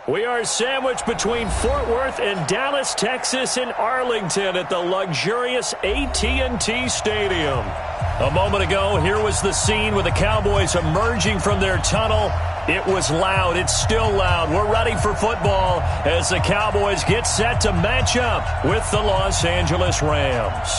We are sandwiched between Fort Worth and Dallas, Texas, and Arlington at the luxurious AT&T Stadium. A moment ago, here was the scene with the Cowboys emerging from their tunnel. It was loud. It's still loud. We're ready for football as the Cowboys get set to match up with the Los Angeles Rams.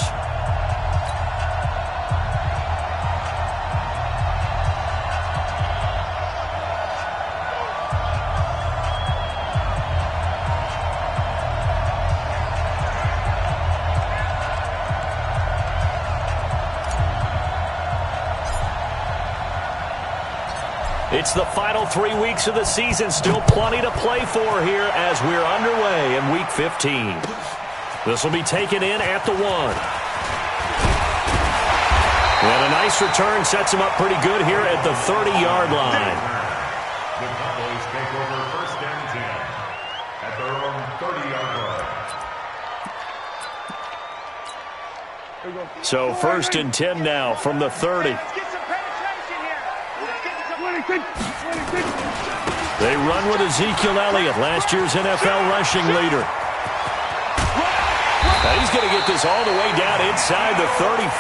It's the final 3 weeks of the season. Still plenty to play for here as we're underway in Week 15. This will be taken in at the 1. And a nice return sets him up pretty good here at the 30-yard line. The Cowboys take over 1st and 10 at their own 30-yard line. So 1st and 10 now from the 30. They run with Ezekiel Elliott, last year's NFL rushing leader. Now he's going to get this all the way down inside the 35.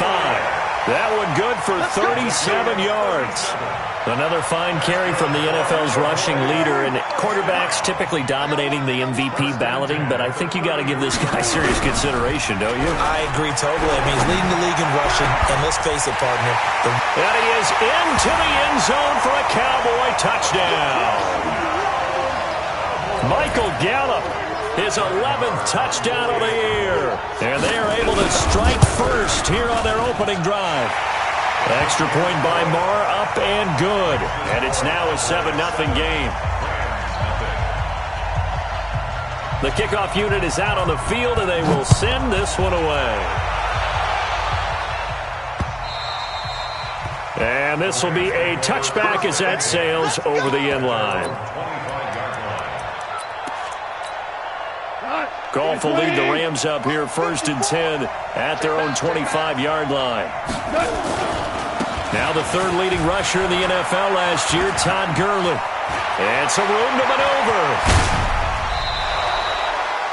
That one good for 37 yards. Another fine carry from the NFL's rushing leader, and quarterbacks typically dominating the MVP balloting, but I think you got to give this guy serious consideration, don't you? I agree totally. I mean, he's leading the league in rushing, and let's face it, partner. And he is into the end zone for a Cowboy touchdown. Michael Gallup, his 11th touchdown of the year. And they are able to strike first here on their opening drive. Extra point by Marr, up and good. And it's now a 7-0 game. The kickoff unit is out on the field, and they will send this one away. And this will be a touchback as that sails over the end line. Goff will lead the Rams up here 1st and 10 at their own 25-yard line. Now the 3rd leading rusher in the NFL last year, Todd Gurley. And some room to maneuver.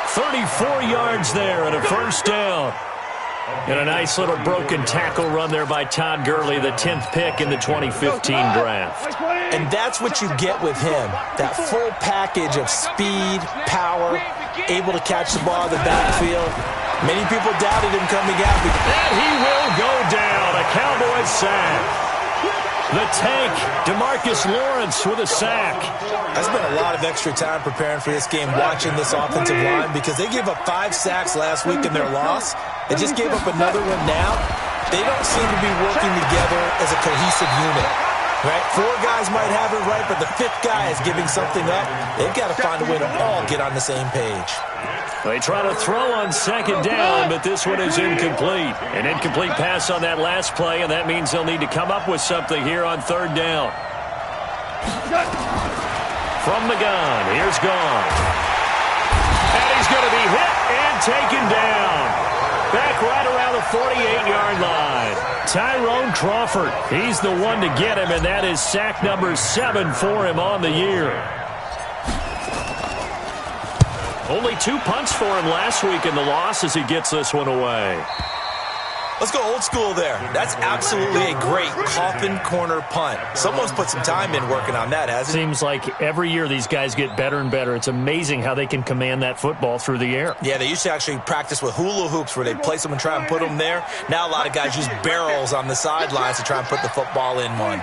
34 yards there and a 1st down. And a nice little broken tackle run there by Todd Gurley, the 10th pick in the 2015 draft. And that's what you get with him, that full package of speed, power, able to catch the ball in the backfield. Many people doubted him coming out. And he will go down, a Cowboys sack. The tank, DeMarcus Lawrence with a sack. I spent a lot of extra time preparing for this game, watching this offensive line, because they gave up 5 sacks last week in their loss. They just gave up another one now. They don't seem to be working together as a cohesive unit. Right? 4 guys might have it right, but the 5th guy is giving something up. They've got to find a way to all get on the same page. They try to throw on 2nd down, but this one is incomplete. An incomplete pass on that last play, and that means they'll need to come up with something here on 3rd down. From the gun, here's Gone. And he's going to be hit and taken down. Back right around the 48-yard line. Tyrone Crawford, he's the one to get him, and that is sack number 7 for him on the year. Only 2 punts for him last week in the loss as he gets this one away. Let's go old school there. That's absolutely a great coffin corner punt. Someone's put some time in working on that, hasn't it? Seems like every year these guys get better and better. It's amazing how they can command that football through the air. Yeah, they used to actually practice with hula hoops where they'd place them and try and put them there. Now a lot of guys use barrels on the sidelines to try and put the football in one.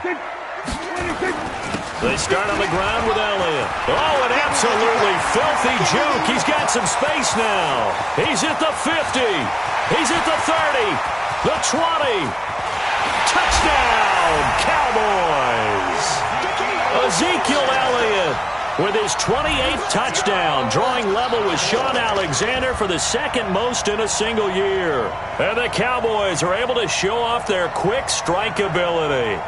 They start on the ground with Elliott. Oh, an absolutely filthy juke. He's got some space now. He's at the 50. He's at the 30. The 20. Touchdown, Cowboys. Ezekiel Elliott with his 28th touchdown, drawing level with Sean Alexander for the 2nd most in a single year. And the Cowboys are able to show off their quick strike ability.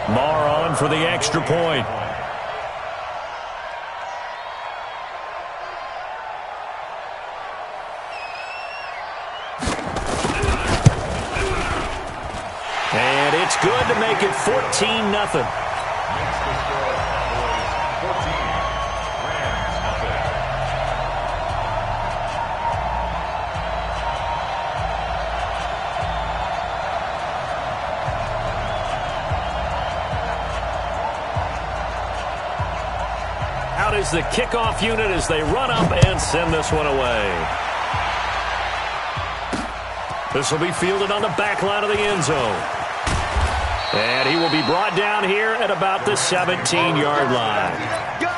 Marr on for the extra point. And it's good to make it 14-0. is the kickoff unit as they run up and send this one away. This will be fielded on the back line of the end zone. And he will be brought down here at about the 17-yard line. Let's go.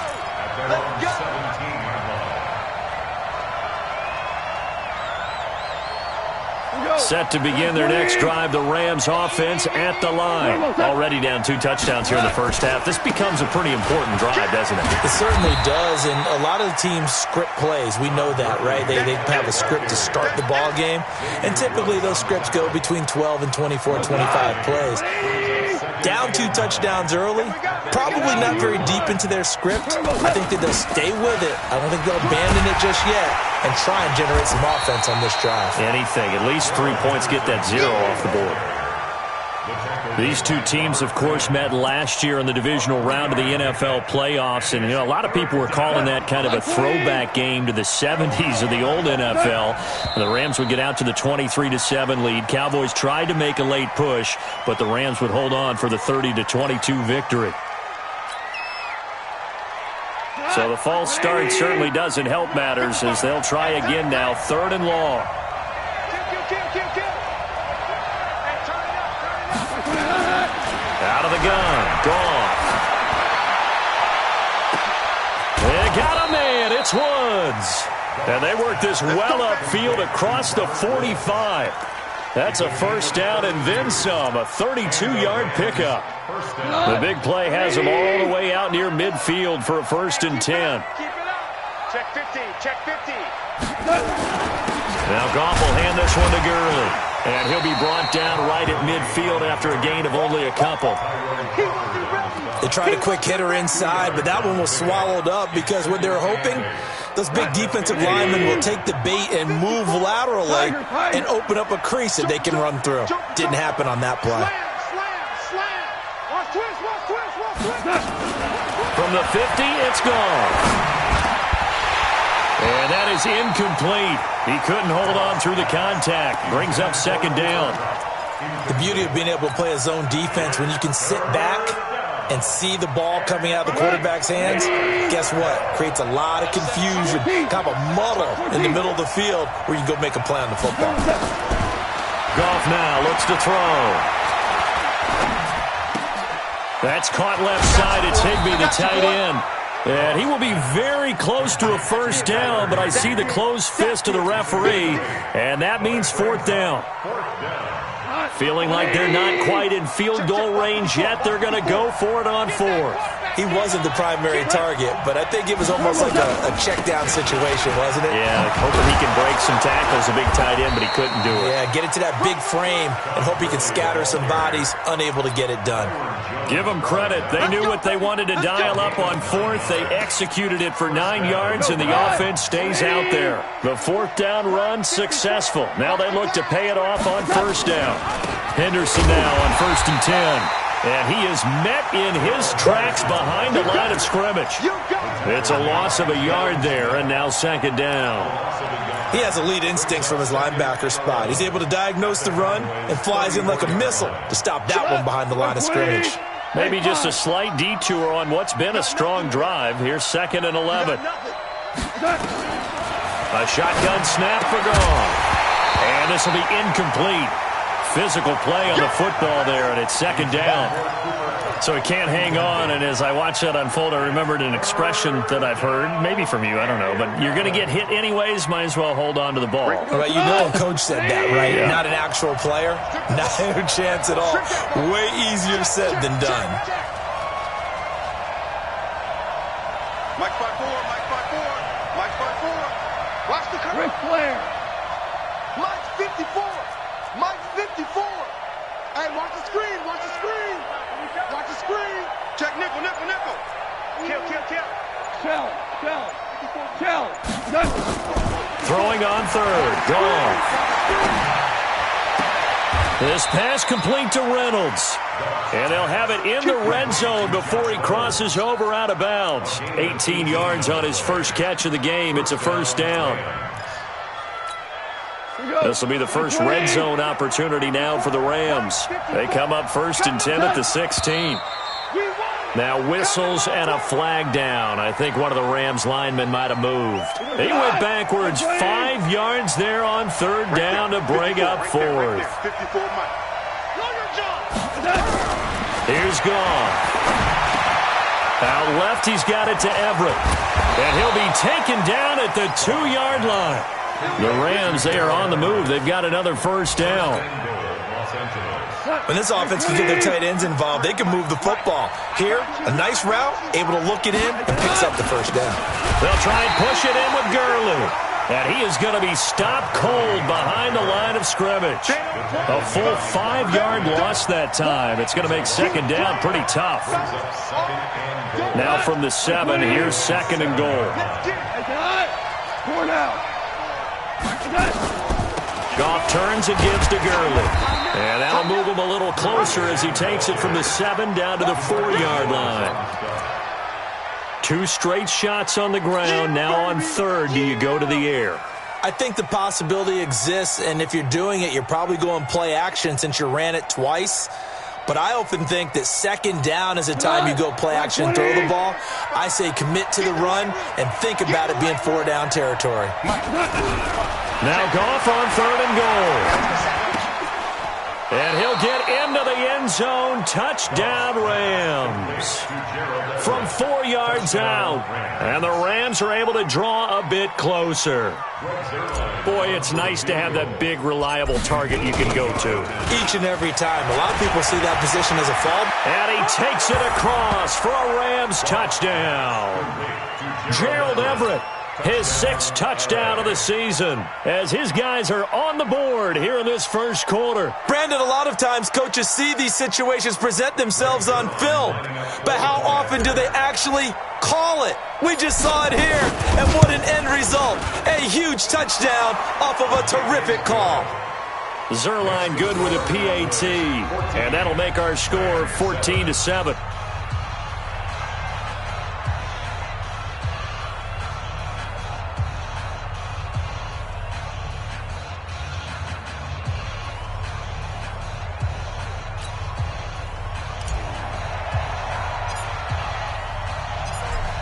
Set to begin their next drive, the Rams offense at the line. Already down 2 touchdowns here in the first half. This becomes a pretty important drive, doesn't it? It certainly does, and a lot of the teams script plays. We know that, right? They have a script to start the ball game, and typically those scripts go between 12 and 24, 25 plays. Down 2 touchdowns early, probably not very deep into their script. I think that they'll stay with it. I don't think they'll abandon it just yet and try and generate some offense on this drive. Anything, at least 3 points, get that 0 off the board. These two teams, of course, met last year in the divisional round of the NFL playoffs, and a lot of people were calling that kind of a throwback game to the 70s of the old NFL. The Rams would get out to the 23-7 lead. Cowboys tried to make a late push, but the Rams would hold on for the 30-22 victory. So the false start certainly doesn't help matters as they'll try again now, 3rd and long. Out of the gun, Goff. They got a man, it's Woods. And they work this well upfield across the 45. That's a first down and then some, a 32-yard pickup. The big play has them all the way out near midfield for a 1st and 10. Check 50, check 50. Now Goff will hand this one to Gurley. And he'll be brought down right at midfield after a gain of only a couple. They tried a quick hitter inside, but that one was swallowed up because what they're hoping, those big defensive linemen will take the bait and move laterally and open up a crease that they can run through. Didn't happen on that play. From the 50, it's gone. And that is incomplete. He couldn't hold on through the contact. Brings up 2nd down. The beauty of being able to play a zone defense, when you can sit back and see the ball coming out of the quarterback's hands, guess what? Creates a lot of confusion, kind of a muddle in the middle of the field where you can go make a play on the football. Goff now looks to throw. That's caught left side. It's Higbee, the tight end. And he will be very close to a 1st down, but I see the closed fist of the referee, and that means 4th down. Feeling like they're not quite in field goal range yet, they're going to go for it on 4th. He wasn't the primary target, but I think it was almost like a check-down situation, wasn't it? Yeah, hoping he can break some tackles, a big tight end, but he couldn't do it. Yeah, get it to that big frame and hope he can scatter some bodies, unable to get it done. Give them credit. They knew what they wanted to dial up on 4th. They executed it for 9 yards, and the offense stays out there. The 4th down run successful. Now they look to pay it off on 1st down. Henderson now on 1st and 10. And he is met in his tracks behind the line of scrimmage. It's a loss of a yard there, and now 2nd down. He has elite instincts from his linebacker spot. He's able to diagnose the run and flies in like a missile to stop that one behind the line of scrimmage. Maybe just a slight detour on what's been a strong drive. Here's 2nd and 11. A shotgun snap for Goff. And this will be incomplete. Physical play on the football there, and it's 2nd down. So he can't hang on, and as I watch that unfold, I remembered an expression that I've heard, maybe from you, I don't know, but you're going to get hit anyways, might as well hold on to the ball. Right, you know Coach said that, right? Yeah. Not an actual player. Not a chance at all. Way easier said than done. Mike 5-4, Mike 5-4, Mike 5-4. Watch the curve. Flair. Mike 54. Mike 54. Hey, watch the screen, watch the screen. Watch the screen. Check nickel, nickel, nickel. Kill. Throwing on 3rd. Gone. This pass complete to Reynolds. And they'll have it in the red zone before he crosses over out of bounds. 18 yards on his first catch of the game. It's a 1st down. This will be the first red zone opportunity now for the Rams. They come up 1st and 10 at the 16. Now whistles and a flag down. I think one of the Rams linemen might have moved. He went backwards 5 yards there on third down to bring up fourth. Here's Goff. Out left, he's got it to Everett. And he'll be taken down at the 2-yard line. The Rams, they are on the move. They've got another first down. When this offense can get their tight ends involved, they can move the football. Here, a nice route, able to look it in, and picks up the first down. They'll try and push it in with Gurley. And he is going to be stopped cold behind the line of scrimmage. A full 5-yard loss that time. It's going to make second down pretty tough. Now from the 7, here's second and goal. Goff turns and gives to Gurley. And that'll move him a little closer as he takes it from the 7 down to the 4-yard line. 2 straight shots on the ground. Now on third, do you go to the air? I think the possibility exists, and if you're doing it, you're probably going play action since you ran it twice. But I often think that second down is a time you go play action and throw the ball. I say commit to the run and think about it being 4-down territory. Now Goff on third and goal. And he'll get into the end zone. Touchdown, Rams. From 4 yards out. And the Rams are able to draw a bit closer. Boy, it's nice to have that big, reliable target you can go to. Each and every time. A lot of people see that position as a fault. And he takes it across for a Rams touchdown. Gerald Everett. His 6th touchdown of the season as his guys are on the board here in this first quarter. Brandon, a lot of times coaches see these situations present themselves on film, but how often do they actually call it? We just saw it here, and what an end result. A huge touchdown off of a terrific call. Zerline good with a PAT, and that'll make our score 14-7.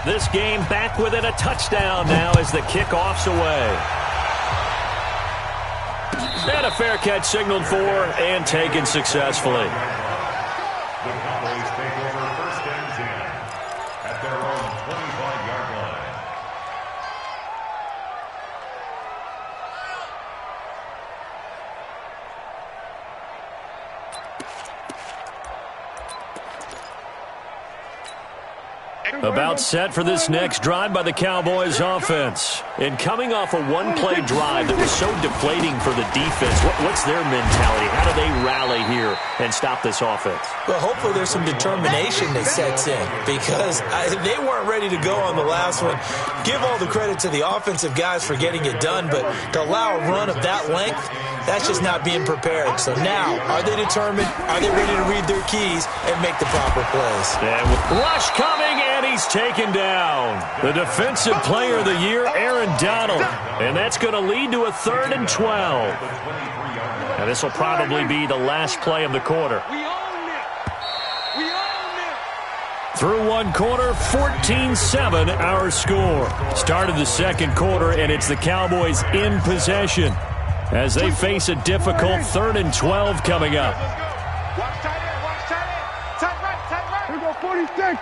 This game back within a touchdown now as the kickoff's away. And a fair catch signaled for and taken successfully. The Cowboys take over first and 10 at their own 25-yard line. About set for this next drive by the Cowboys offense. And coming off a one-play drive that was so deflating for the defense, what's their mentality? How do they rally here and stop this offense? Well, hopefully there's some determination that sets in because they weren't ready to go on the last one. Give all the credit to the offensive guys for getting it done, but to allow a run of that length, that's just not being prepared. So now, are they determined? Are they ready to read their keys and make the proper plays? And with rush coming, and he's taken down. The defensive player of the year, Aaron Donald. And that's going to lead to a 3rd and 12. And this will probably be the last play of the quarter. Through one quarter, 14-7 our score. Start of the second quarter, and it's the Cowboys in possession as they face a difficult 3rd and 12 coming up. Watch tight end, watch tight end. Tight right. Here we go, 46.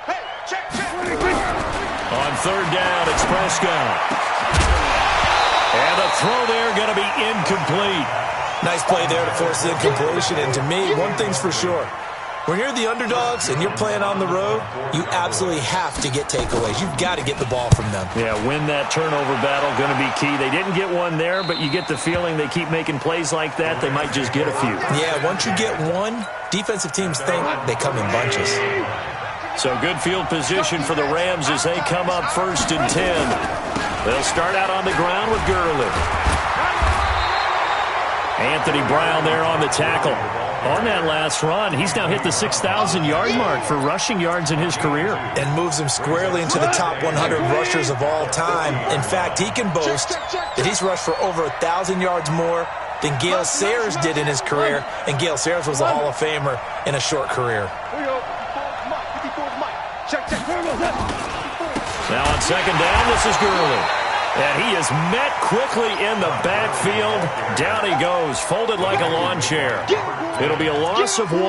Hey, check. On third down, it's Prescott. And the throw there going to be incomplete. Nice play there to force the incompletion. And to me, one thing's for sure. When you're the underdogs and you're playing on the road, you absolutely have to get takeaways. You've got to get the ball from them. Yeah, win that turnover battle, going to be key. They didn't get one there, but you get the feeling they keep making plays like that, they might just get a few. Yeah, once you get one, defensive teams think they come in bunches. So good field position for the Rams as they come up 1st and 10. They'll start out on the ground with Gurley. Anthony Brown there on the tackle. On that last run, he's now hit the 6,000-yard mark for rushing yards in his career. And moves him squarely into the top 100 rushers of all time. In fact, he can boast that he's rushed for over 1,000 yards more than Gale Sayers did in his career. And Gale Sayers was a Hall of Famer in a short career. Check. Now on second down, this is Gurley. And he is met quickly in the backfield. Down he goes, folded like a lawn chair. It'll be a loss of 1,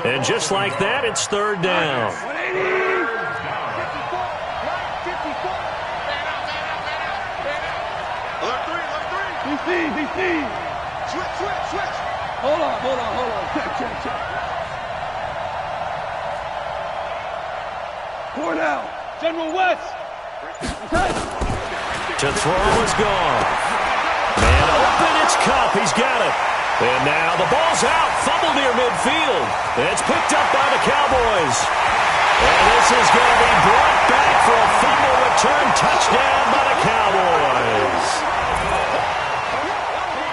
and just like that, it's third down. DC. Switch. Hold on. Check. 4 down. General West. To throw is gone. Man open, it's Cup. He's got it. And now the ball's out. Fumble near midfield. It's picked up by the Cowboys. And this is going to be brought back for a fumble return touchdown by the Cowboys.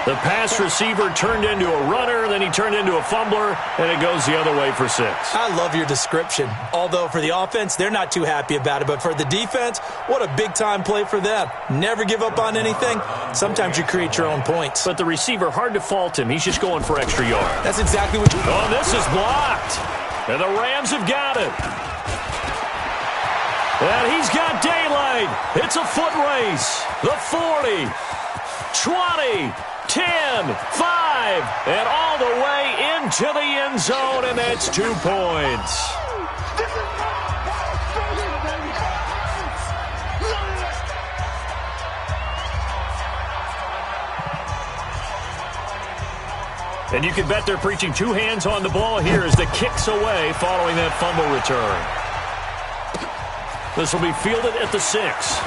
The pass receiver turned into a runner, then he turned into a fumbler, and it goes the other way for 6. I love your description. Although for the offense, they're not too happy about it. But for the defense, what a big-time play for them. Never give up on anything. Sometimes you create your own points. But the receiver, hard to fault him. He's just going for extra yards. That's exactly what you... Oh, this is blocked. And the Rams have got it. And he's got daylight. It's a foot race. The 40, 20, 10, 5, and all the way into the end zone, and that's 2 points. And you can bet they're preaching 2 hands on the ball here as the kick's away following that fumble return. This will be fielded at the 6.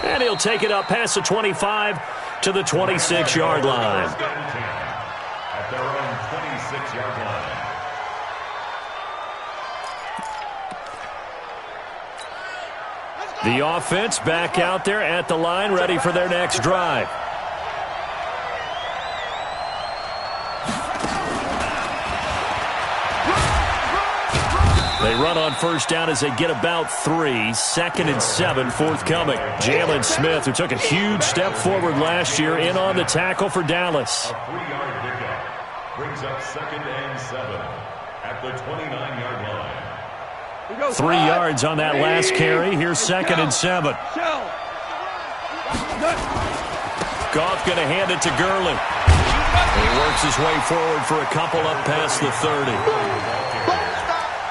And he'll take it up past the 25 to the 26-yard line. At their own 26-yard line. The offense back out there at the line, ready for their next drive. They run on first down as they get about 3. 2nd and 7 forthcoming. Jalen Smith, who took a huge step forward last year, in on the tackle for Dallas. A 3-yard pickup brings up 2nd and 7 at the 29-yard line. 3 yards on that last carry. Here's 2nd and 7. Goff going to hand it to Gurley. He works his way forward for a couple up past the 30.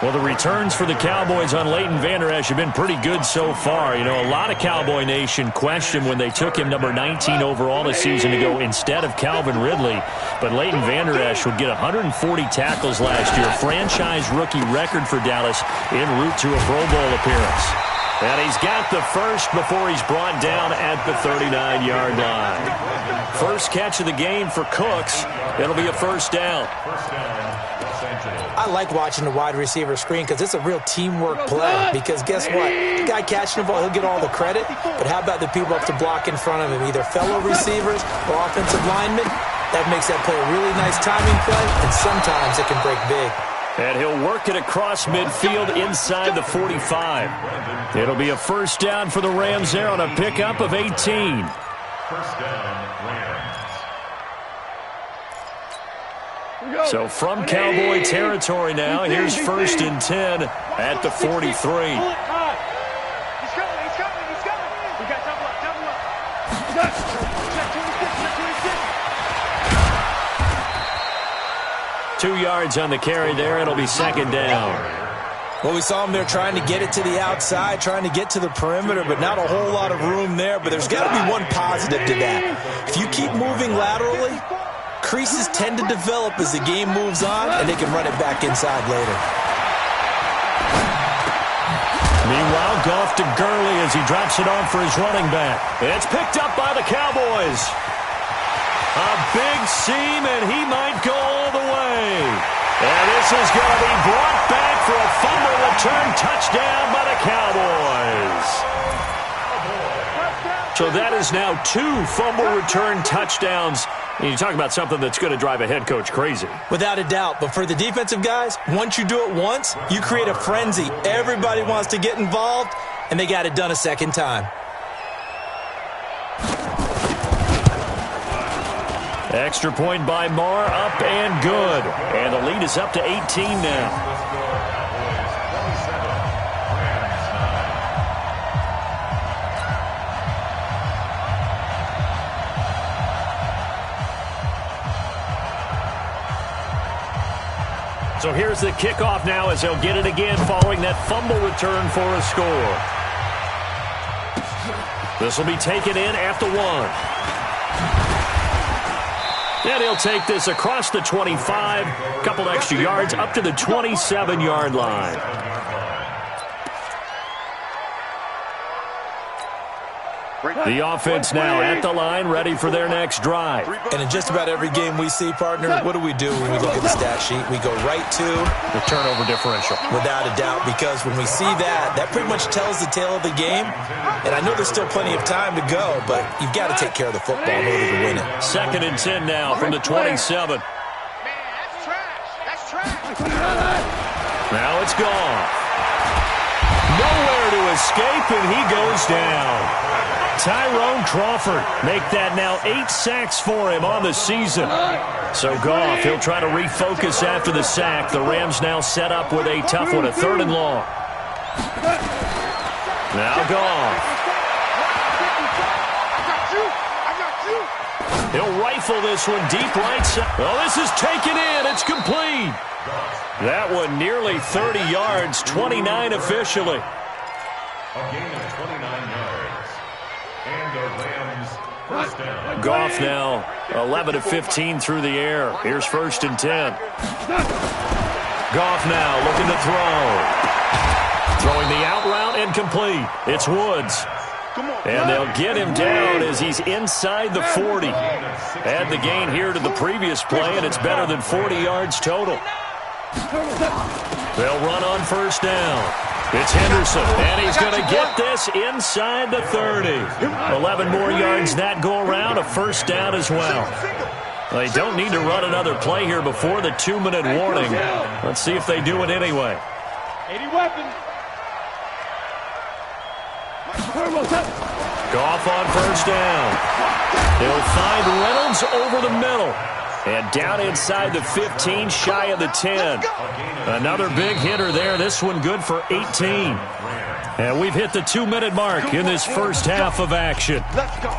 Well, the returns for the Cowboys on Leighton Vander Esch have been pretty good so far. You know, a lot of Cowboy Nation questioned when they took him number 19 overall this season to go instead of Calvin Ridley. But Leighton Vander Esch would get 140 tackles last year, franchise rookie record for Dallas, en route to a Pro Bowl appearance. And he's got the first before he's brought down at the 39-yard line. First catch of the game for Cooks. It'll be a first down. I like watching the wide receiver screen because it's a real teamwork play. Because guess what? The guy catching the ball, he'll get all the credit. But how about the people up to block in front of him, either fellow receivers or offensive linemen? That makes that play a really nice timing play, and sometimes it can break big. And he'll work it across midfield inside the 45. It'll be a first down for the Rams there on a pickup of 18. First down, Rams. So from Cowboy territory now, here's 1st and 10 at the 43. He's coming. We got double up. Check 2 yards on the carry there. It'll be 2nd down. Well, we saw him there trying to get it to the outside, trying to get to the perimeter, but not a whole lot of room there. But there's got to be one positive to that. If you keep moving laterally, creases tend to develop as the game moves on, and they can run it back inside later. Meanwhile, Goff to Gurley as he drops it off for his running back. It's picked up by the Cowboys. A big seam, and he might go all the way. And this is going to be brought back for a fumble return touchdown by the Cowboys. So that is now 2 fumble return touchdowns. And you talk about something that's going to drive a head coach crazy. Without a doubt. But for the defensive guys, once you do it once, you create a frenzy. Everybody wants to get involved, and they got it done a second time. Extra point by Marr, up and good. And the lead is up to 18 now. So here's the kickoff now as they'll get it again following that fumble return for a score. This will be taken in at the 1. And he'll take this across the 25, couple extra yards up to the 27-yard line. The offense now at the line, ready for their next drive. And in just about every game we see, partner, what do we do when we look at the stat sheet? We go right to the turnover differential. Without a doubt, because when we see that, that pretty much tells the tale of the game. And I know there's still plenty of time to go, but you've got to take care of the football in order to win it. 2nd and 10 now from the 27. Man, that's trash. That's trash. Now it's gone. Nowhere to escape, and he goes down. Tyrone Crawford make that now 8 sacks for him on the season. So Goff, he'll try to refocus after the sack. The Rams now set up with a tough one, a 3rd and long. Now Goff. He'll rifle this one deep right side. Oh, this is taken in. It's complete. That one nearly 30 yards, 29 officially. A gain of 29 yards. And the Rams first down. Goff now 11 of 15 through the air. Here's 1st and 10. Goff now looking to throw. Throwing the out route and complete. It's Woods. And they'll get him down as he's inside the 40. Add the gain here to the previous play, and it's better than 40 yards total. They'll run on 1st down. It's Henderson, and he's going to get this inside the 30. 11 more yards that go around, a 1st down as well. They don't need to run another play here before the 2-minute warning. Let's see if they do it anyway. 80 weapons. Goff on 1st down. He'll find Reynolds over the middle. And down inside the 15, shy of the 10. Another big hitter there. This one good for 18. And we've hit the 2-minute mark in this first half of action. Let's go.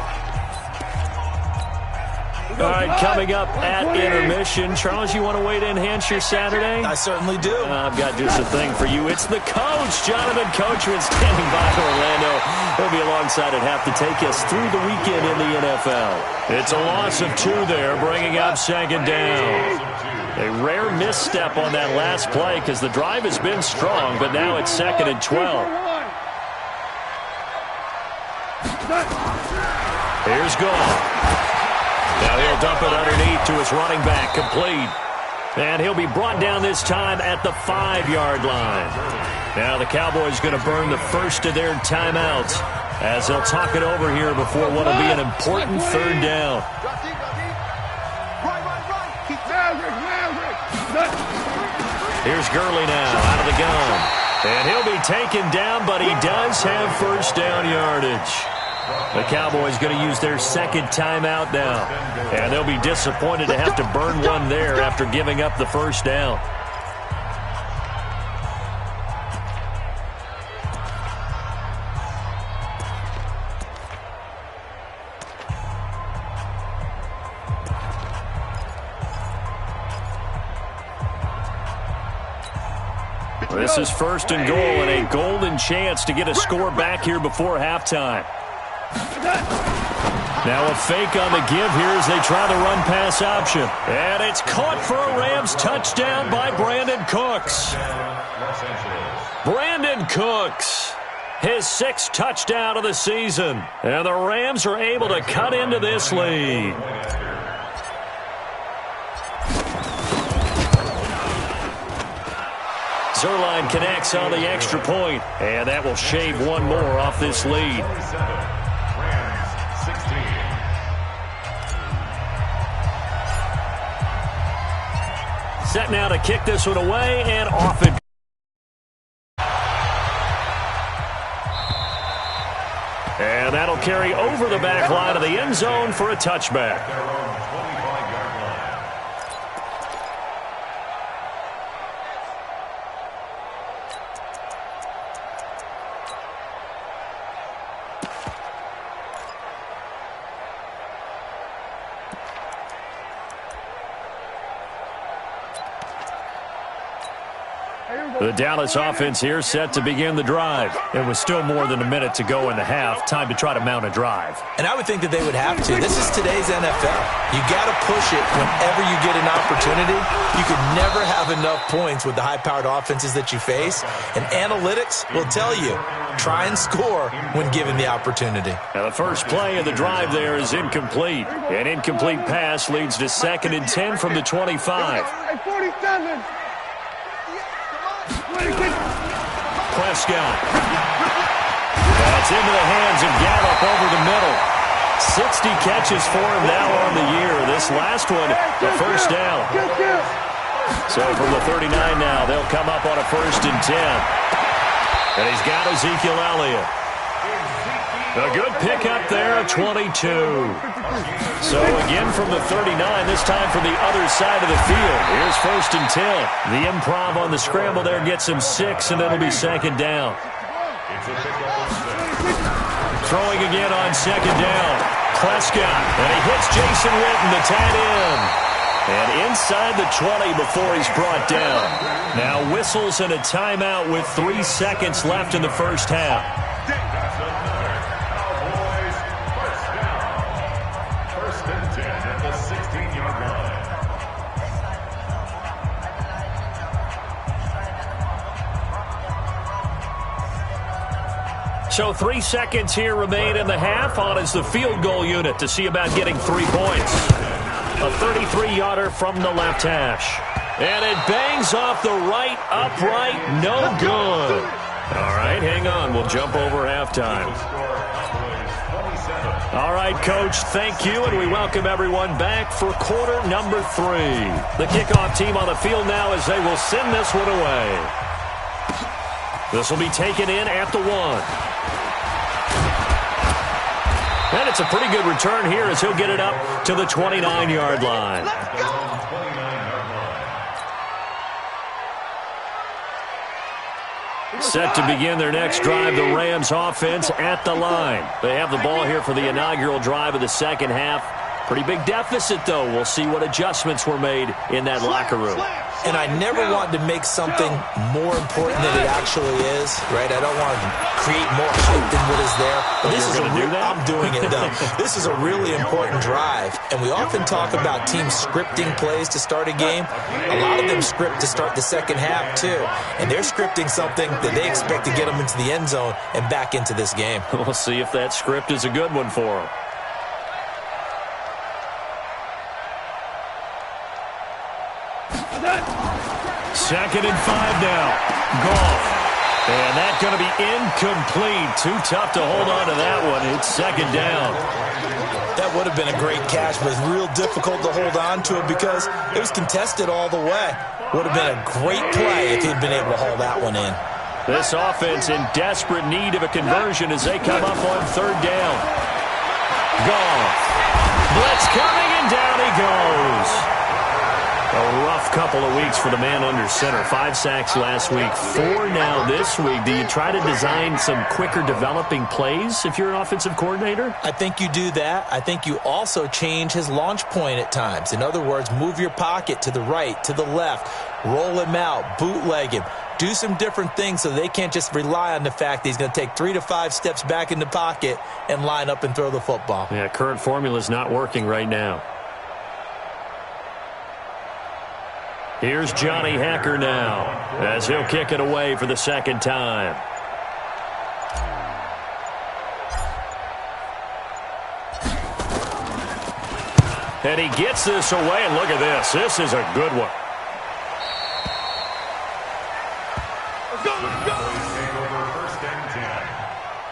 All right, coming up at intermission. Charles, you want to wait to enhance your Saturday? I certainly do. I've got just a thing for you. It's the coach, Jonathan Coachman, standing by Orlando. He'll be alongside at half to take us through the weekend in the NFL. It's a loss of 2 there, bringing up 2nd down. A rare misstep on that last play because the drive has been strong, but now it's 2nd and 12. Here's Goff. Now he'll dump it underneath to his running back, complete. And he'll be brought down this time at the 5-yard line. Now the Cowboys going to burn the first of their timeouts as they'll talk it over here before what will be an important 3rd down. Here's Gurley now out of the gun. And he'll be taken down, but he does have 1st down yardage. The Cowboys going to use their 2nd timeout now. And they'll be disappointed to have to burn one there after giving up the 1st down. This is 1st and goal and a golden chance to get a score back here before halftime. Now a fake on the give here as they try the run pass option. And it's caught for a Rams touchdown by Brandon Cooks. Brandon Cooks, his 6th touchdown of the season. And the Rams are able to cut into this lead. Zerline connects on the extra point, and that will shave one more off this lead. Set now to kick this one away, and off it. And that'll carry over the back line of the end zone for a touchback. The Dallas offense here set to begin the drive. It was still more than a minute to go in the half. Time to try to mount a drive. And I would think that they would have to. This is today's NFL. You got to push it whenever you get an opportunity. You can never have enough points with the high-powered offenses that you face. And analytics will tell you, try and score when given the opportunity. Now the first play of the drive there is incomplete. An incomplete pass leads to 2nd and 10 from the 25. 47. Prescott. That's into the hands of Gallup over the middle. 60 catches for him now on the year. This last one, a first down. So from the 39 now, they'll come up on a 1st and 10. And he's got Ezekiel Elliott. A good pickup there, 22. So again from the 39, this time from the other side of the field. Here's 1st and 10. The improv on the scramble there gets him 6, and it'll be 2nd down. Throwing again on 2nd down. Prescott, and he hits Jason Witten, the tight end. And inside the 20 before he's brought down. Now whistles and a timeout with 3 seconds left in the first half. So 3 seconds here remain in the half. On is the field goal unit to see about getting 3 points. A 33-yarder from the left hash. And it bangs off the right upright. No good. All right, hang on. We'll jump over halftime. All right, Coach, thank you, and we welcome everyone back for quarter number 3. The kickoff team on the field now as they will send this one away. This will be taken in at the 1. And it's a pretty good return here as he'll get it up to the 29-yard line. Set to begin their next drive, the Rams offense at the line. They have the ball here for the inaugural drive of the second half. Pretty big deficit, though. We'll see what adjustments were made in that locker room. And I never want to make something more important than it actually is, right? I don't want to create more hype than what is there. But this is I'm doing it, though. This is a really important drive. And we often talk about teams scripting plays to start a game. A lot of them script to start the second half, too. And they're scripting something that they expect to get them into the end zone and back into this game. We'll see if that script is a good one for them. Second and 5 now. Goff. And that's going to be incomplete. Too tough to hold on to that one. It's 2nd down. That would have been a great catch, but it's real difficult to hold on to it because it was contested all the way. Would have been a great play if he'd been able to hold that one in. This offense in desperate need of a conversion as they come up on 3rd down. Goff. Blitz coming, and down he goes. A rough couple of weeks for the man under center. 5 sacks last week, 4 now this week. Do you try to design some quicker developing plays if you're an offensive coordinator? I think you do that. I think you also change his launch point at times. In other words, move your pocket to the right, to the left, roll him out, bootleg him. Do some different things so they can't just rely on the fact that he's going to take 3 to 5 steps back in the pocket and line up and throw the football. Yeah, current formula is not working right now. Here's Johnny Hacker now as he'll kick it away for the 2nd time. And he gets this away, and look at this. This is a good one. Take over 1st and 10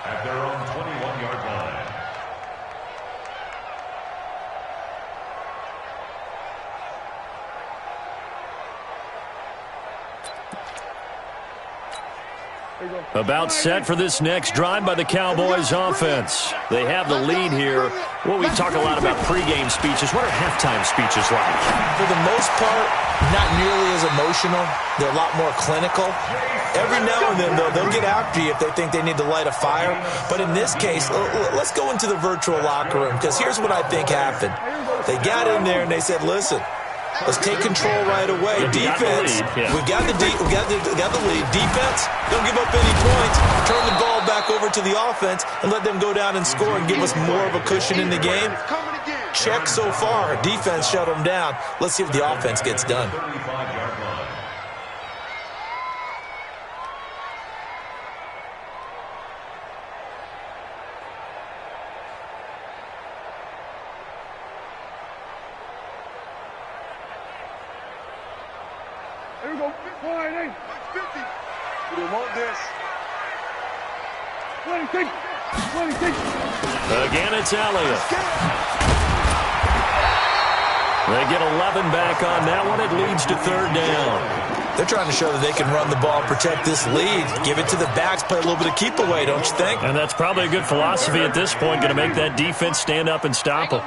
at their own 21-yard line. About set for this next drive by the Cowboys offense. They have the lead here. Well, we talk a lot about pregame speeches. What are halftime speeches like? For the most part, not nearly as emotional. They're a lot more clinical. Every now and then, though, they'll get after you if they think they need to light a fire. But in this case, let's go into the virtual locker room, because here's what I think happened. They got in there and they said, listen, Let's take control right away. Defense, we got the lead. Defense, don't give up any points. Turn the ball back over to the offense and let them go down and score and give us more of a cushion in the game. Check so far. Defense shut them down. Let's see if the offense gets done. Here we go. Wide eight. 50. We don't want this. 26. 26. Again, it's Elliott. They get 11 back on that one. It leads to third down. They're trying to show that they can run the ball and protect this lead. Give it to the backs, play a little bit of keep away, don't you think? And that's probably a good philosophy at this point, going to make that defense stand up and stop them.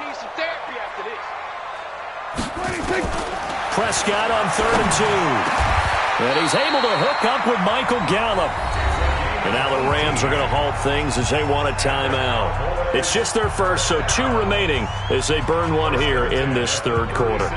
Prescott on 3rd and 2. And he's able to hook up with Michael Gallup. And now the Rams are going to halt things as they want a timeout. It's just their first, so 2 remaining as they burn one here in this third quarter.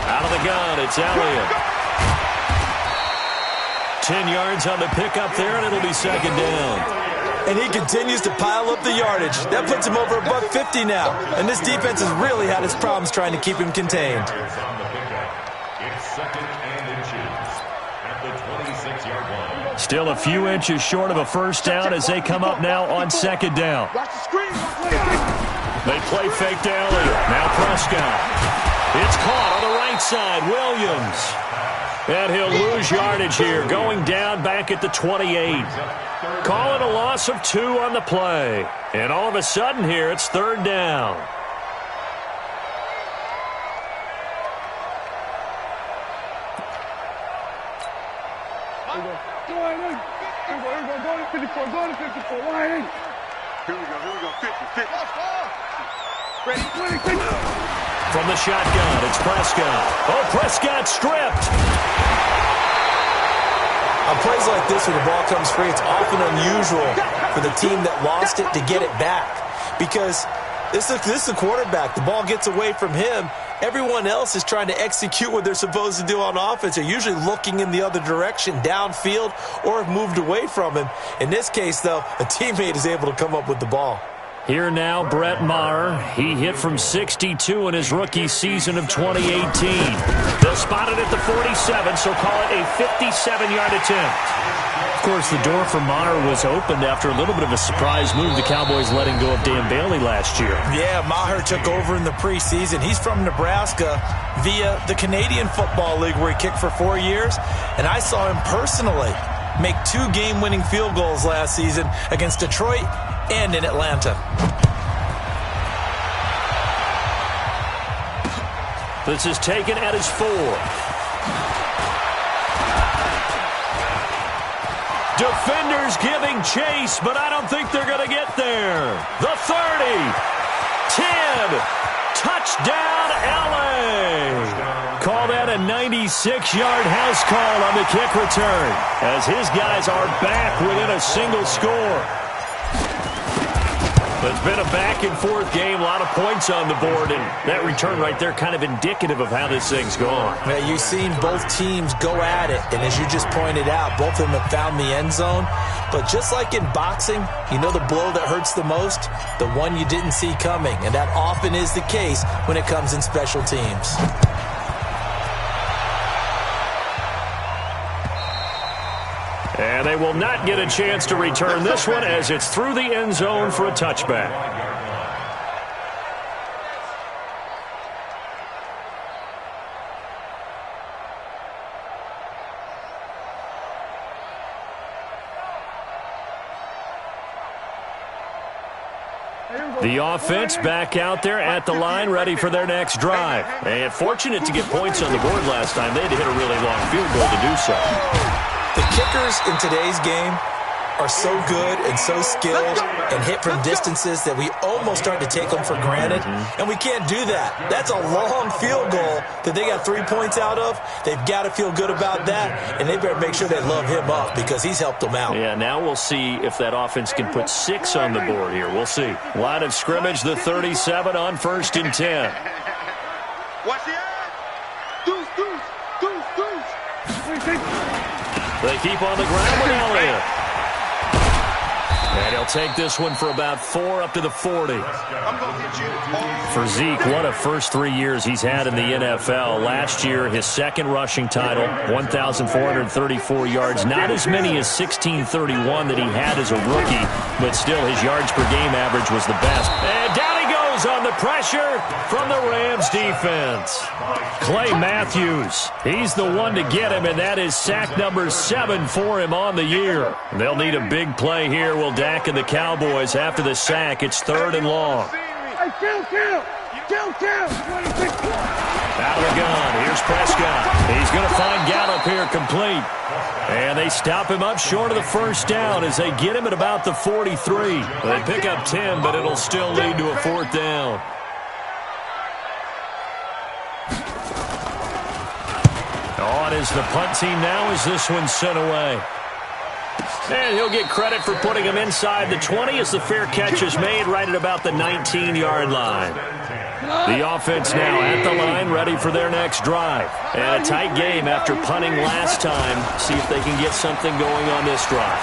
Out of the gun, it's Elliott. 10 yards on the pickup there, and it'll be second down. And he continues to pile up the yardage. That puts him over $150 now. And this defense has really had its problems trying to keep him contained. Still a few inches short of a first down as they come up now on second down. They play fake to Elliott. Now Prescott. It's caught on the right side. Williams. And he'll lose yardage here, going down back at the 28. Call it a loss of 2 on the play. And all of a sudden here, it's third down. Here we go, 50. Ready? From the shotgun, it's Prescott. Oh, Prescott stripped. On plays like this where the ball comes free, it's often unusual for the team that lost it to get it back. Because this is the quarterback. The ball gets away from him. Everyone else is trying to execute what they're supposed to do on offense. They're usually looking in the other direction, downfield, or have moved away from him. In this case, though, a teammate is able to come up with the ball. Here now, Brett Maher. He hit from 62 in his rookie season of 2018. They'll spot it at the 47, so call it a 57-yard attempt. Of course, the door for Maher was opened after a little bit of a surprise move. The Cowboys letting go of Dan Bailey last year. Yeah, Maher took over in the preseason. He's from Nebraska via the Canadian Football League where he kicked for 4 years. And I saw him personally make 2 game-winning field goals last season against Detroit and in Atlanta. This is taken at his 4th. Defenders giving chase, but I don't think they're going to get there. The 30. 10. Touchdown, L.A. Call that a 96-yard house call on the kick return as his guys are back within a single score. It's been a back-and-forth game, a lot of points on the board, and that return right there kind of indicative of how this thing's gone. Yeah, you've seen both teams go at it, and as you just pointed out, both of them have found the end zone. But just like in boxing, you know the blow that hurts the most? The one you didn't see coming, and that often is the case when it comes in special teams. And they will not get a chance to return this one as it's through the end zone for a touchback. The offense back out there at the line, ready for their next drive. And fortunate to get points on the board last time. They had to hit a really long field goal to do so. The kickers in today's game are so good and so skilled and hit from distances that we almost start to take them for granted, and we can't do that. That's a long field goal that they got 3 points out of. They've got to feel good about that, and they better make sure they love him up because he's helped them out. Yeah, now we'll see if that offense can put 6 on the board here. We'll see. Line of scrimmage, the 37 on 1st and 10. Watch the eye. Deuce, deuce, deuce, deuce. They keep on the ground with Elliott. And he'll take this one for about 4 up to the 40. I'm going to hit you. For Zeke, what a first 3 years he's had in the NFL. Last year, his second rushing title, 1,434 yards. Not as many as 1,631 that he had as a rookie, but still his yards per game average was the best. And down he goes on the pressure from the Rams defense. Clay Matthews, he's the one to get him, and that is sack number 7 for him on the year. They'll need a big play here. Will Dak and the Cowboys after the sack. It's 3rd and long. Out of the gun. Here's Prescott. He's going to find Gallup here complete. And they stop him up short of the first down as they get him at about the 43. They pick up 10, but it'll still lead to a 4th down. On is the punt team now as this one's sent away. And he'll get credit for putting him inside the 20 as the fair catch is made right at about the 19-yard line. The offense now at the line, ready for their next drive. And a tight game after punting last time. See if they can get something going on this drive.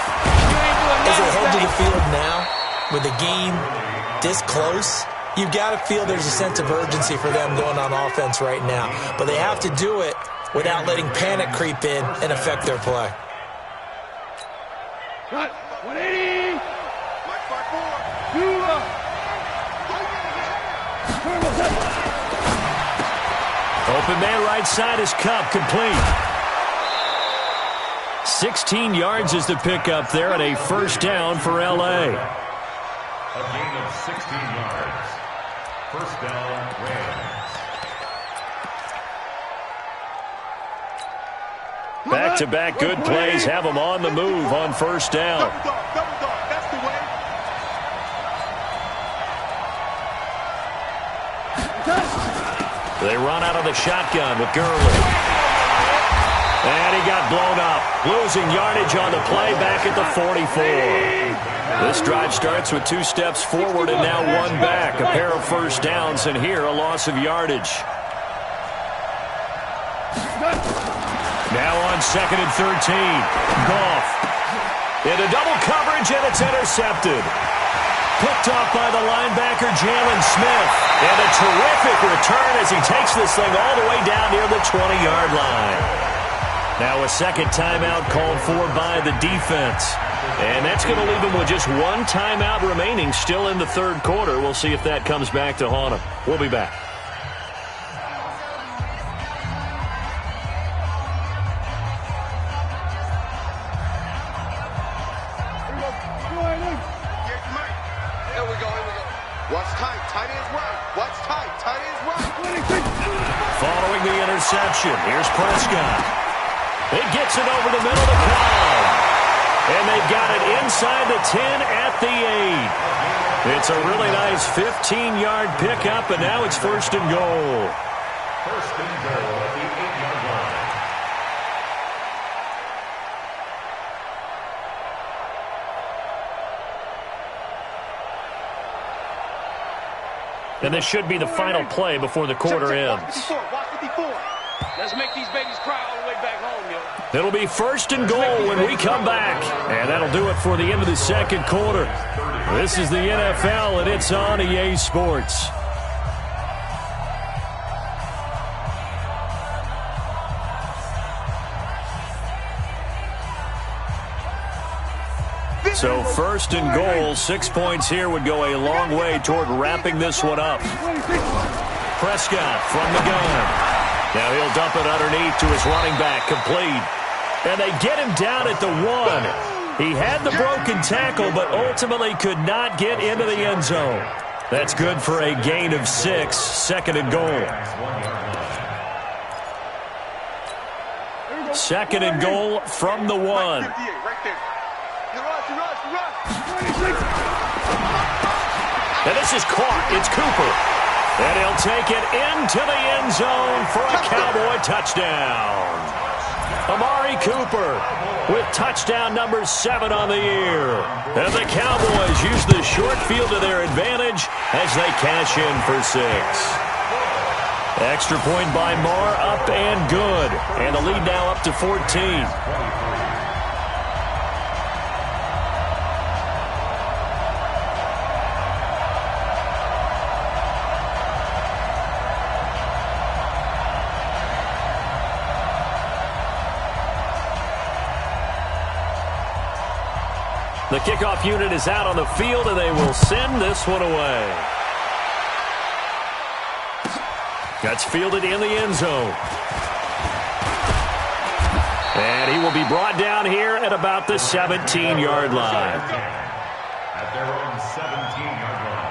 As they head to the field now, with the game this close, you've got to feel there's a sense of urgency for them going on offense right now. But they have to do it without letting panic creep in and affect their play. 180. Mike 5-4. Open man right side is Cup, complete. 16 yards is the pickup there and a 1st down for L.A. A gain of 16 yards. 1st down, Rams. Back-to-back good plays have them on the move on 1st down. Double dog. That's the way. They run out of the shotgun with Gurley. And he got blown up. Losing yardage on the play back at the 44. This drive starts with 2 steps forward and now 1 back. A pair of 1st downs and here a loss of yardage. Now on 2nd and 13. Goff. Into double coverage, and it's intercepted. Picked off by the linebacker, Jalen Smith. And a terrific return as he takes this thing all the way down near the 20-yard line. Now a second timeout called for by the defense. And that's going to leave him with just 1 timeout remaining still in the 3rd quarter. We'll see if that comes back to haunt him. We'll be back. Following the interception, here's Prescott. It gets it over the middle of the crowd. And they've got it inside the 10 at the 8. It's a really nice 15-yard pickup, and now it's 1st and goal. 1st and goal at the 8-yard line. And this should be the final play before the quarter ends. Watch 54. Let's make these babies cry all the way back home, yo. It'll be 1st and goal when we come back. And that'll do it for the end of the 2nd quarter. This is the NFL, and it's on EA Sports. So 1st and goal, 6 points here would go a long way toward wrapping this one up. Prescott from the gun. Now he'll dump it underneath to his running back, complete. And they get him down at the 1. He had the broken tackle, but ultimately could not get into the end zone. That's good for a gain of 6, 2nd and goal. 2nd and goal from the 1. Right there. And this is caught. It's Cooper. And he'll take it into the end zone for a Cowboy touchdown. Amari Cooper with touchdown number 7 on the year. And the Cowboys use the short field to their advantage as they cash in for 6. Extra point by Marr, up and good. And the lead now up to 14. The kickoff unit is out on the field, and they will send this one away. That's fielded in the end zone. And he will be brought down here at about the 17-yard line. At their own 17-yard line.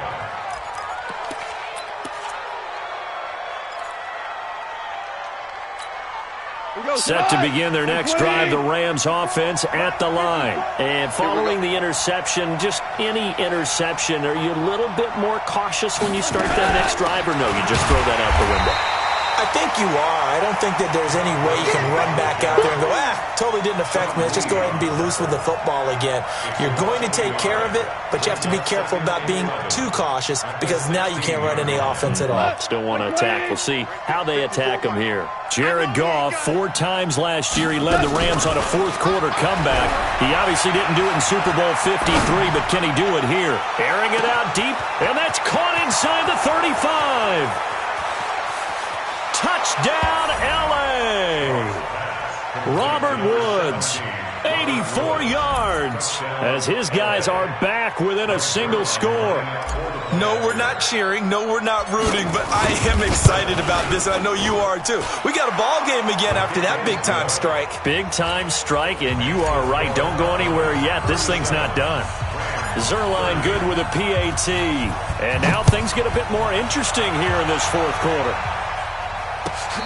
Set to begin their next drive, the Rams offense at the line. And following the interception, just any interception, are you a little bit more cautious when you start that next drive, or no, you just throw that out the window? I think you are. I don't think that there's any way you can run back out there and go, totally didn't affect me. Let's just go ahead and be loose with the football again. You're going to take care of it, but you have to be careful about being too cautious because now you can't run any offense at all. Still want to attack. We'll see how they attack them here. Jared Goff, 4 times last year, he led the Rams on a fourth-quarter comeback. He obviously didn't do it in Super Bowl 53, but can he do it here? Airing it out deep, and that's caught inside the 35. Touchdown, L.A. Robert Woods, 84 yards, as his guys are back within a single score. No, we're not cheering. No, we're not rooting, but I am excited about this, and I know you are too. We got a ball game again after that big-time strike. Big-time strike, and you are right. Don't go anywhere yet. This thing's not done. Zerline good with a PAT. And now things get a bit more interesting here in this fourth quarter.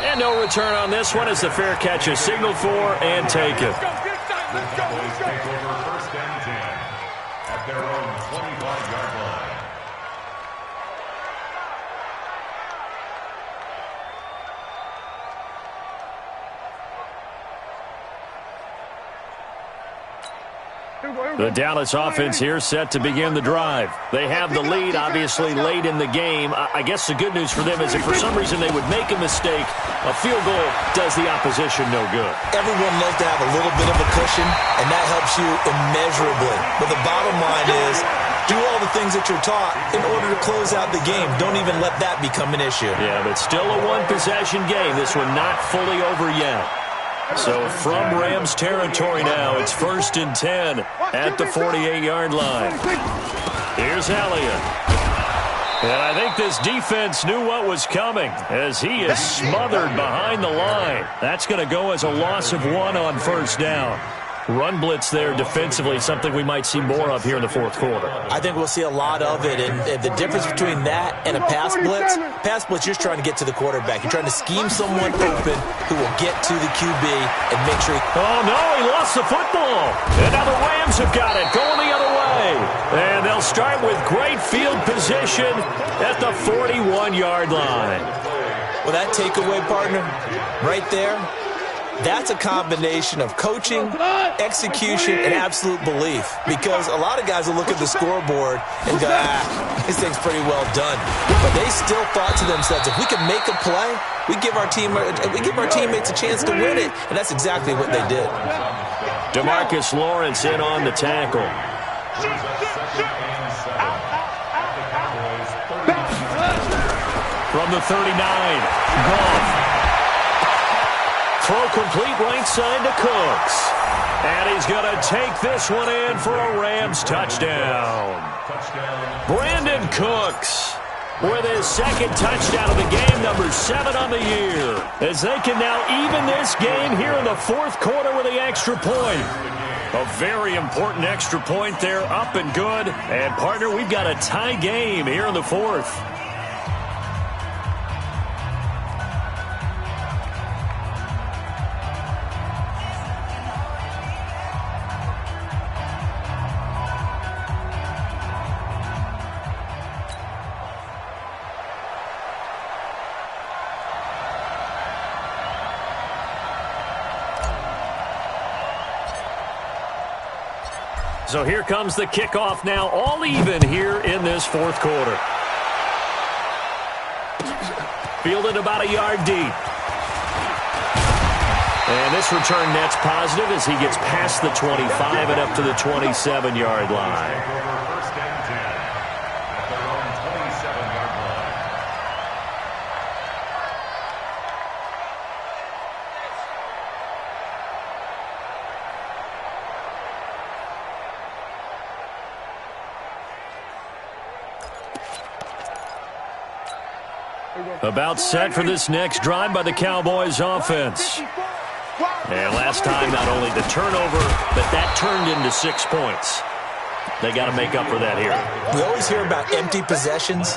And no return on this one as the fair catch is signaled for and taken. The Cowboys take over first and 10 at their own 25-yard line. The Dallas offense here set to begin the drive. They have the lead, obviously, late in the game. I guess the good news for them is if for some reason they would make a mistake, a field goal does the opposition no good. Everyone loves to have a little bit of a cushion, and that helps you immeasurably. But the bottom line is, do all the things that you're taught in order to close out the game. Don't even let that become an issue. Yeah, but still a one-possession game. This one not fully over yet. So from Rams territory now, it's first and 10 at the 48-yard line. Here's Elliott. And I think this defense knew what was coming as he is smothered behind the line. That's going to go as a loss of 1 on first down. Run blitz there defensively, something we might see more of here in the fourth quarter. I think we'll see a lot of it, and the difference between that and a pass blitz, you're just trying to get to the quarterback. You're trying to scheme someone open who will get to the QB and make sure he... Oh, no, he lost the football. And now the Rams have got it, going the other way. And they'll start with great field position at the 41-yard line. Well, that takeaway, partner, right there, that's a combination of coaching, execution, and absolute belief. Because a lot of guys will look at the scoreboard and go, this thing's pretty well done. But they still thought to themselves, if we can make a play, we give our teammates a chance to win it. And that's exactly what they did. DeMarcus Lawrence in on the tackle. From the 39, Goff. Throw complete right side to Cooks. And he's going to take this one in for a Rams touchdown. Brandon Cooks with his second touchdown of the game, number 7 on the year. As they can now even this game here in the fourth quarter with the extra point. A very important extra point there, up and good. And, partner, we've got a tie game here in the fourth. So here comes the kickoff now, all even here in this fourth quarter. Fielded about a yard deep. And this return net's positive as he gets past the 25 and up to the 27-yard line. First and 10 at their own 27-yard line. About set for this next drive by the Cowboys offense. And last time, not only the turnover, but that turned into 6 points. They got to make up for that here. We always hear about empty possessions,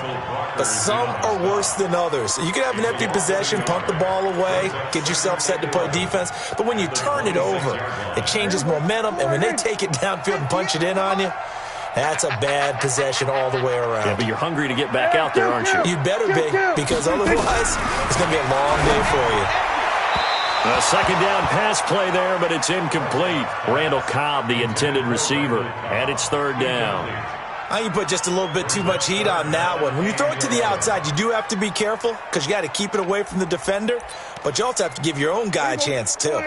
but some are worse than others. You can have an empty possession, punt the ball away, get yourself set to play defense, but when you turn it over, it changes momentum, and when they take it downfield and punch it in on you, that's a bad possession all the way around. Yeah, but you're hungry to get back out there, aren't you? You better be, because otherwise, it's going to be a long day for you. A second down pass play there, but it's incomplete. Randall Cobb, the intended receiver, and it's third down. I think you put just a little bit too much heat on that one. When you throw it to the outside, you do have to be careful because you got to keep it away from the defender, but you also have to give your own guy a chance, too.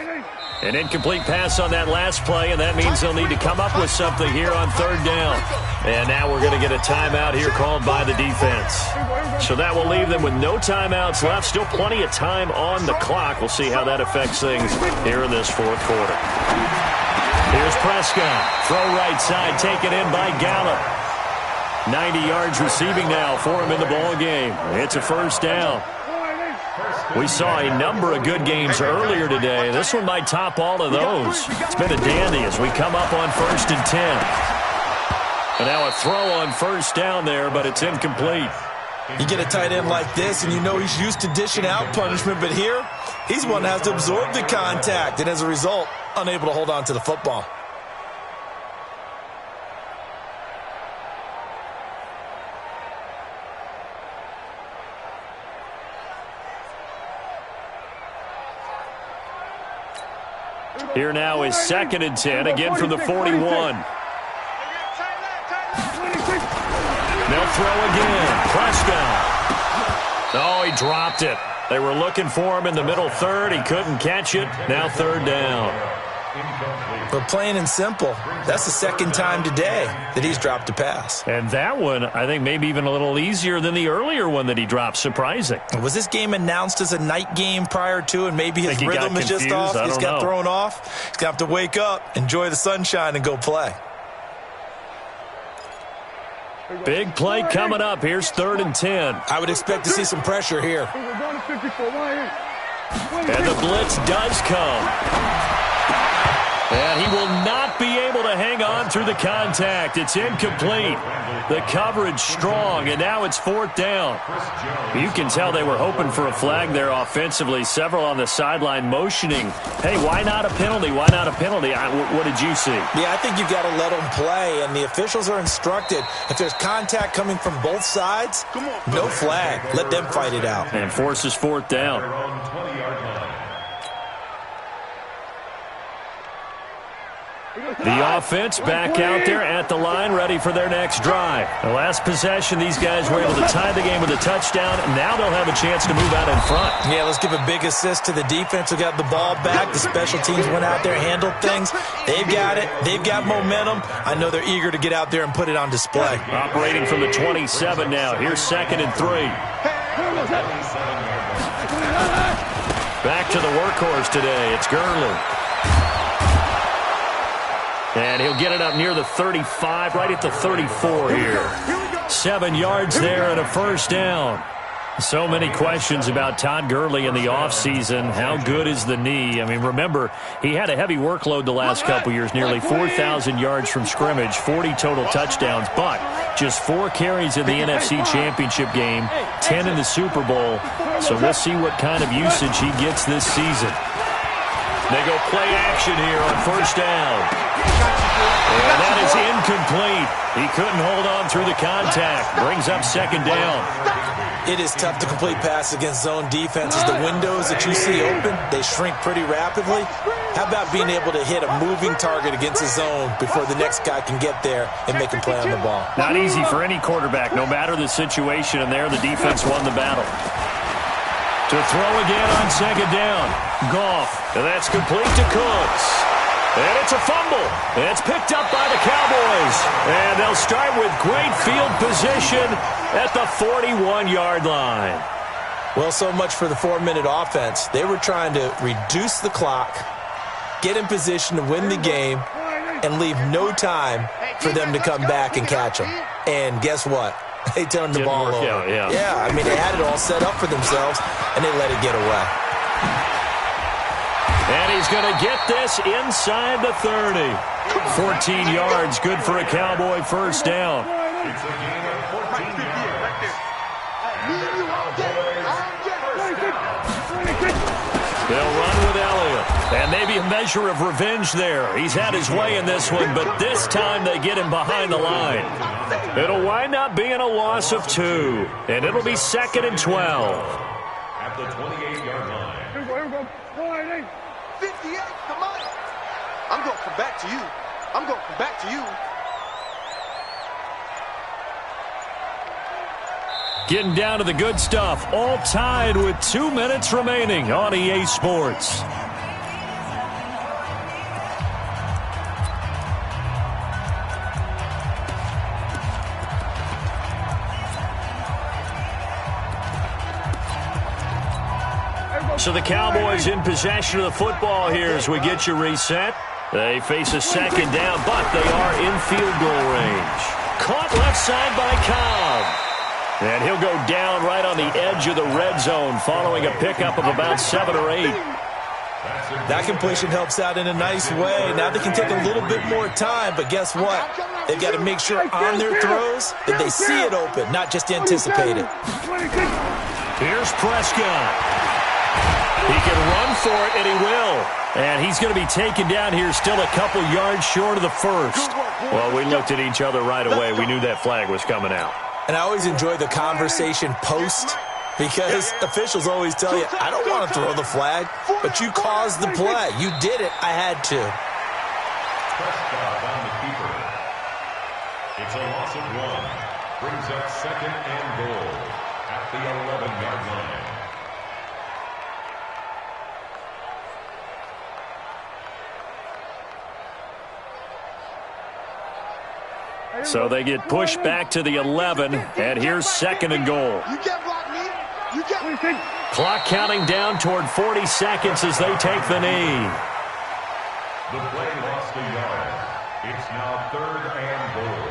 An incomplete pass on that last play, and that means they'll need to come up with something here on third down. And now we're going to get a timeout here called by the defense. So that will leave them with no timeouts left. Still plenty of time on the clock. We'll see how that affects things here in this fourth quarter. Here's Prescott. Throw right side, taken in by Gallup. 90 yards receiving now for him in the ball game. It's a first down. We saw a number of good games earlier today. This one might top all of those. It's been a dandy as we come up on 1st and 10. And now a throw on first down there, but it's incomplete. You get a tight end like this, and you know he's used to dishing out punishment, but here, he's one that has to absorb the contact, and as a result, unable to hold on to the football. Here now is 2nd and 10, again from the 41. They'll throw again. Prescott. Oh, he dropped it. They were looking for him in the middle third. He couldn't catch it. Now third down. But plain and simple, that's the second time today that he's dropped a pass. And that one, I think, maybe even a little easier than the earlier one that he dropped. Surprising. Was this game announced as a night game prior to, and maybe his rhythm is just off? He's got thrown off. He's going to have to wake up, enjoy the sunshine, and go play. Big play coming up. Here's 3rd and 10. I would expect to see some pressure here. And the blitz does come. And he will not be able to hang on through the contact. It's incomplete. The coverage strong, and now it's 4th down. You can tell they were hoping for a flag there offensively. Several on the sideline motioning, hey, why not a penalty? Why not a penalty? What did you see? Yeah, I think you've got to let them play, and the officials are instructed. If there's contact coming from both sides, no flag. Let them fight it out. And forces 4th down. The offense back out there at the line, ready for their next drive. The last possession, these guys were able to tie the game with a touchdown. Now they'll have a chance to move out in front. Yeah, let's give a big assist to the defense who got the ball back. The special teams went out there, handled things. They've got it. They've got momentum. I know they're eager to get out there and put it on display. Operating from the 27 now. Here's 2nd and 3. Back to the workhorse today. It's Gurley. And he'll get it up near the 35, right at the 34 here. 7 yards there and a first down. So many questions about Todd Gurley in the offseason. How good is the knee? I mean, remember, he had a heavy workload the last couple years, nearly 4,000 yards from scrimmage, 40 total touchdowns, but just 4 carries in the NFC Championship game, 10 in the Super Bowl. So we'll see what kind of usage he gets this season. They go play action here on first down. And that is incomplete. He couldn't hold on through the contact. Brings up 2nd down. It is tough to complete passes against zone defenses. The windows that you see open, they shrink pretty rapidly. How about being able to hit a moving target against his zone before the next guy can get there and make him play on the ball? Not easy for any quarterback, no matter the situation, and there the defense won the battle. To throw again on second down. Goff, and that's complete to Cooks. And it's a fumble. And it's picked up by the Cowboys. And they'll start with great field position at the 41-yard line. Well, so much for the 4-minute offense. They were trying to reduce the clock, get in position to win the game, and leave no time for them to come back and catch them. And guess what? They turned the ball over. Yeah, I mean, they had it all set up for themselves, and they let it get away. And he's going to get this inside the 30. 14 yards, good for a Cowboy first down. It's a gain of 14 yards. Right there. They'll run with Elliott. And maybe a measure of revenge there. He's had his way in this one, but this time they get him behind the line. It'll wind up being a loss of 2. And it'll be 2nd and 12. At the 28-yard line. 58, come on. I'm going to come back to you. I'm going to come back to you. Getting down to the good stuff. All tied with 2 minutes remaining on EA Sports. So the Cowboys in possession of the football here as we get you reset. They face a second down, but they are in field goal range. Caught left side by Cobb. And he'll go down right on the edge of the red zone following a pickup of about 7 or 8. That completion helps out in a nice way. Now they can take a little bit more time, but guess what? They've got to make sure on their throws that they see it open, not just anticipate it. Here's Prescott. He can run for it, and he will. And he's going to be taken down here still a couple yards short of the first. Well, we looked at each other right away. We knew that flag was coming out. And I always enjoy the conversation post because officials always tell you, I don't want to throw the flag, but you caused the play. You did it. I had to. Prescott on the keeper. It's a loss of 1. Brings up 2nd and goal at the 11-yard line. So they get pushed back to the 11, and here's 2nd and goal. You can't block me. You can't. Clock counting down toward 40 seconds as they take the knee. The play lost a yard. It's now 3rd and goal.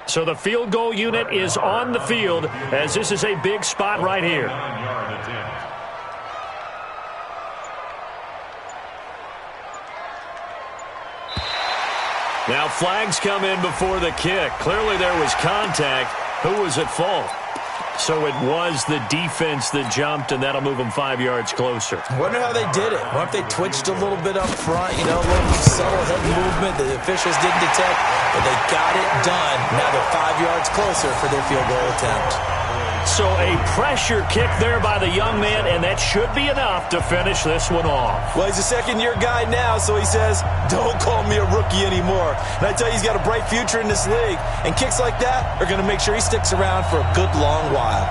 So the field goal unit is on the field as this is a big spot right here. 9-yard attempt. Now flags come in before the kick. Clearly there was contact. Who was at fault? So it was the defense that jumped, and that'll move them 5 yards closer. Wonder how they did it. Wonder if they twitched a little bit up front, you know, a little subtle head movement that the officials didn't detect, but they got it done. Now they're 5 yards closer for their field goal attempt. So a pressure kick there by the young man, and that should be enough to finish this one off. Well, he's a second-year guy now, so he says, don't call me a rookie anymore. And I tell you, he's got a bright future in this league. And kicks like that are going to make sure he sticks around for a good long while.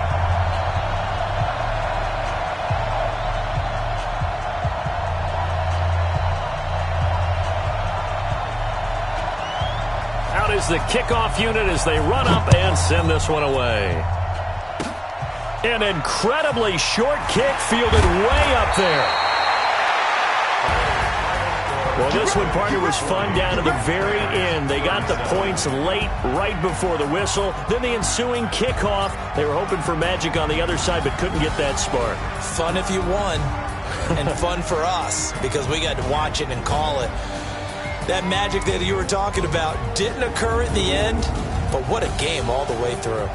Out is the kickoff unit as they run up and send this one away. An incredibly short kick fielded way up there. Well, this one, partner, was fun down to the very end. They got the points late, right before the whistle. Then the ensuing kickoff. They were hoping for magic on the other side, but couldn't get that spark. Fun if you won, and fun for us, because we got to watch it and call it. That magic that you were talking about didn't occur at the end, but what a game all the way through.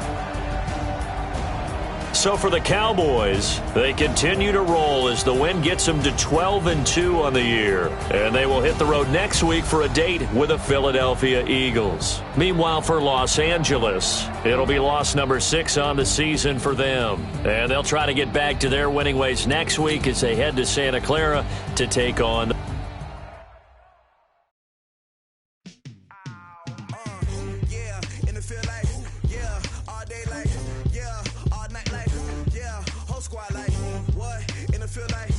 So for the Cowboys, they continue to roll as the win gets them to 12-2 on the year. And they will hit the road next week for a date with the Philadelphia Eagles. Meanwhile, for Los Angeles, it'll be loss number 6 on the season for them. And they'll try to get back to their winning ways next week as they head to Santa Clara to take on Squad like, what? In the field like